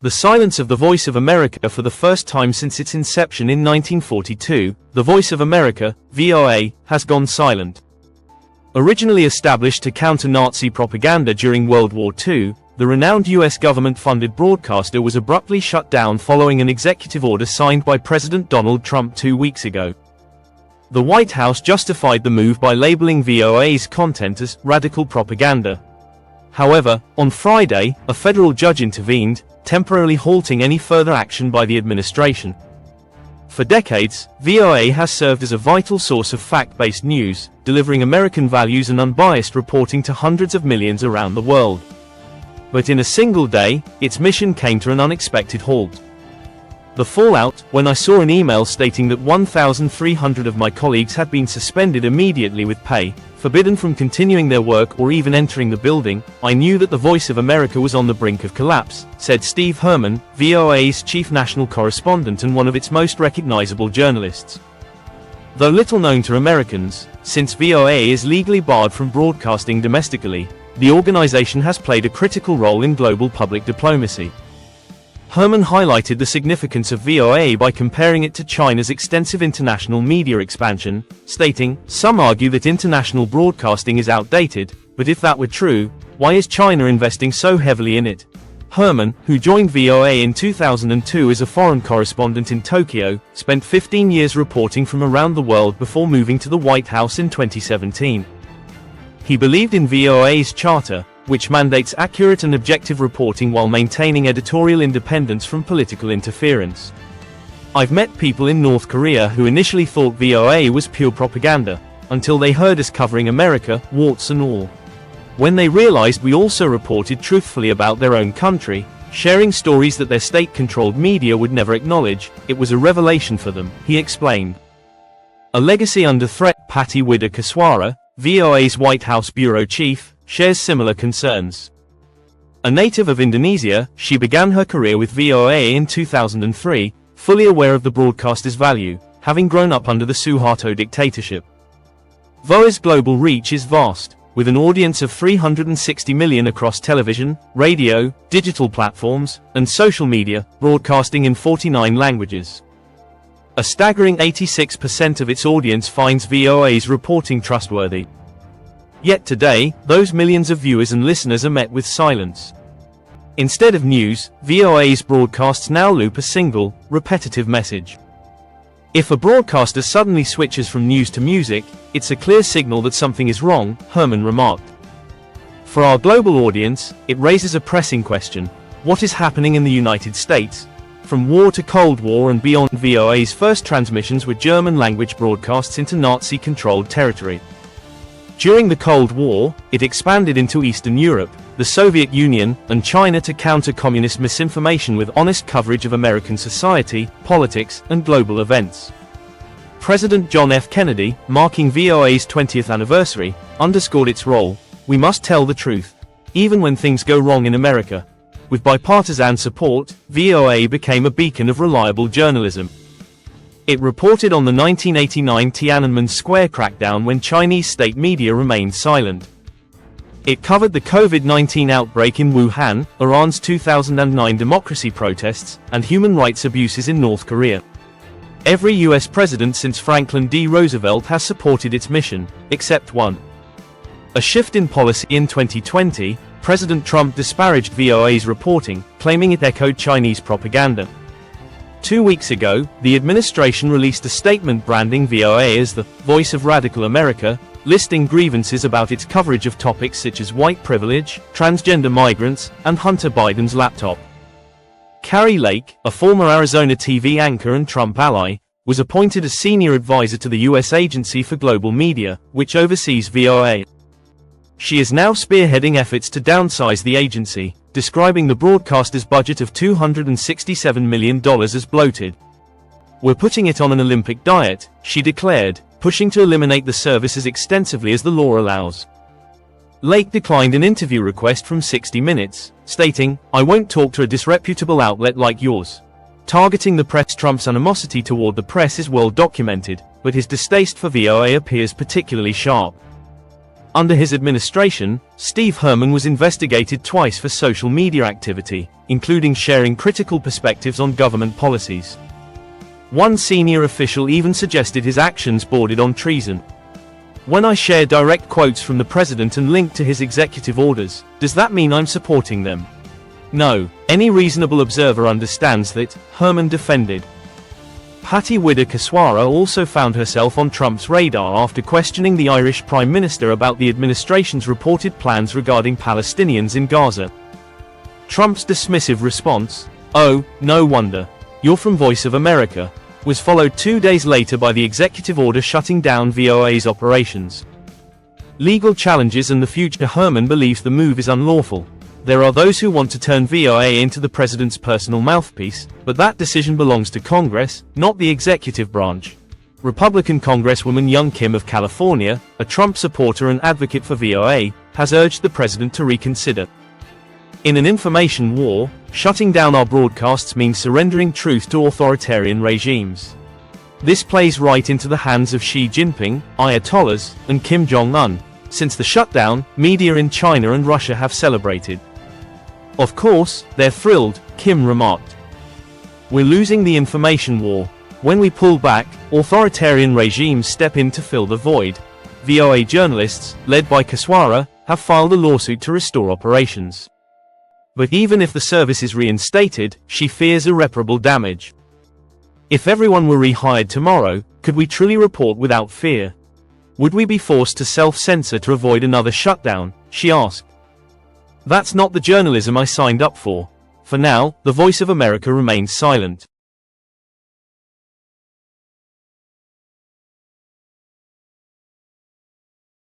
The silence of the Voice of America. For the first time since its inception in 1942, the Voice of America, VOA, has gone silent. Originally established to counter Nazi propaganda during World War II, the renowned U.S. government-funded broadcaster was abruptly shut down following an executive order signed by President Donald Trump 2 weeks ago. The White House justified the move by labeling VOA's content as radical propaganda. However, on Friday, a federal judge intervened, temporarily halting any further action by the administration. For decades, VOA has served as a vital source of fact-based news, delivering American values and unbiased reporting to hundreds of millions around the world. But in a single day, its mission came to an unexpected halt. The fallout, when I saw an email stating that 1,300 of my colleagues had been suspended immediately with pay, forbidden from continuing their work or even entering the building, I knew that the Voice of America was on the brink of collapse, said Steve Herman, VOA's chief national correspondent and one of its most recognizable journalists. Though little known to Americans, since VOA is legally barred from broadcasting domestically, the organization has played a critical role in global public diplomacy. Herman highlighted the significance of VOA by comparing it to China's extensive international media expansion, stating, "Some argue that international broadcasting is outdated, but if that were true, why is China investing so heavily in it?" Herman, who joined VOA in 2002 as a foreign correspondent in Tokyo, spent 15 years reporting from around the world before moving to the White House in 2017. He believed in VOA's charter, which mandates accurate and objective reporting while maintaining editorial independence from political interference. "I've met people in North Korea who initially thought VOA was pure propaganda, until they heard us covering America, warts and all. When they realized we also reported truthfully about their own country, sharing stories that their state-controlled media would never acknowledge, it was a revelation for them," he explained. A legacy under threat. Patty Widder-Kaswara, VOA's White House bureau chief, shares similar concerns. A native of Indonesia, she began her career with VOA in 2003, fully aware of the broadcaster's value, having grown up under the Suharto dictatorship. VOA's global reach is vast, with an audience of 360 million across television, radio, digital platforms, and social media, broadcasting in 49 languages. A staggering 86% of its audience finds VOA's reporting trustworthy. Yet today, those millions of viewers and listeners are met with silence. Instead of news, VOA's broadcasts now loop a single, repetitive message. If a broadcaster suddenly switches from news to music, it's a clear signal that something is wrong, Herman remarked. For our global audience, it raises a pressing question: what is happening in the United States? From war to Cold War and beyond. VOA's first transmissions were German-language broadcasts into Nazi-controlled territory. During the Cold War, it expanded into Eastern Europe, the Soviet Union, and China to counter communist misinformation with honest coverage of American society, politics, and global events. President John F. Kennedy, marking VOA's 20th anniversary, underscored its role: "We must tell the truth, even when things go wrong in America." With bipartisan support, VOA became a beacon of reliable journalism. It reported on the 1989 Tiananmen Square crackdown when Chinese state media remained silent. It covered the COVID-19 outbreak in Wuhan, Iran's 2009 democracy protests, and human rights abuses in North Korea. Every U.S. president since Franklin D. Roosevelt has supported its mission, except one. A shift in policy. In 2020, President Trump disparaged VOA's reporting, claiming it echoed Chinese propaganda. 2 weeks ago, the administration released a statement branding VOA as the "Voice of Radical America," listing grievances about its coverage of topics such as white privilege, transgender migrants, and Hunter Biden's laptop. Carrie Lake, a former Arizona TV anchor and Trump ally, was appointed as senior advisor to the U.S. Agency for Global Media, which oversees VOA. She is now spearheading efforts to downsize the agency, describing the broadcaster's budget of $267 million as bloated. "We're putting it on an Olympic diet," she declared, pushing to eliminate the service as extensively as the law allows. Lake declined an interview request from 60 Minutes, stating, "I won't talk to a disreputable outlet like yours." Targeting the press. Trump's animosity toward the press is well documented, but his distaste for VOA appears particularly sharp. Under his administration, Steve Herman was investigated twice for social media activity, including sharing critical perspectives on government policies. One senior official even suggested his actions bordered on treason. When I share direct quotes from the president and link to his executive orders, does that mean I'm supporting them? No, any reasonable observer understands that, Herman defended. Patty Widder-Kaswara also found herself on Trump's radar after questioning the Irish Prime Minister about the administration's reported plans regarding Palestinians in Gaza. Trump's dismissive response, "Oh, no wonder. You're from Voice of America," was followed 2 days later by the executive order shutting down VOA's operations. Legal challenges and the future. Herman believes the move is unlawful. There are those who want to turn VOA into the president's personal mouthpiece, but that decision belongs to Congress, not the executive branch. Republican Congresswoman Young Kim of California, a Trump supporter and advocate for VOA, has urged the president to reconsider. In an information war, shutting down our broadcasts means surrendering truth to authoritarian regimes. This plays right into the hands of Xi Jinping, Ayatollahs, and Kim Jong-un. Since the shutdown, media in China and Russia have celebrated. Of course, they're thrilled, Kim remarked. We're losing the information war. When we pull back, authoritarian regimes step in to fill the void. VOA journalists, led by Kaswara, have filed a lawsuit to restore operations. But even if the service is reinstated, she fears irreparable damage. If everyone were rehired tomorrow, could we truly report without fear? Would we be forced to self-censor to avoid another shutdown? She asked. That's not the journalism I signed up for. For now, the Voice of America remains silent.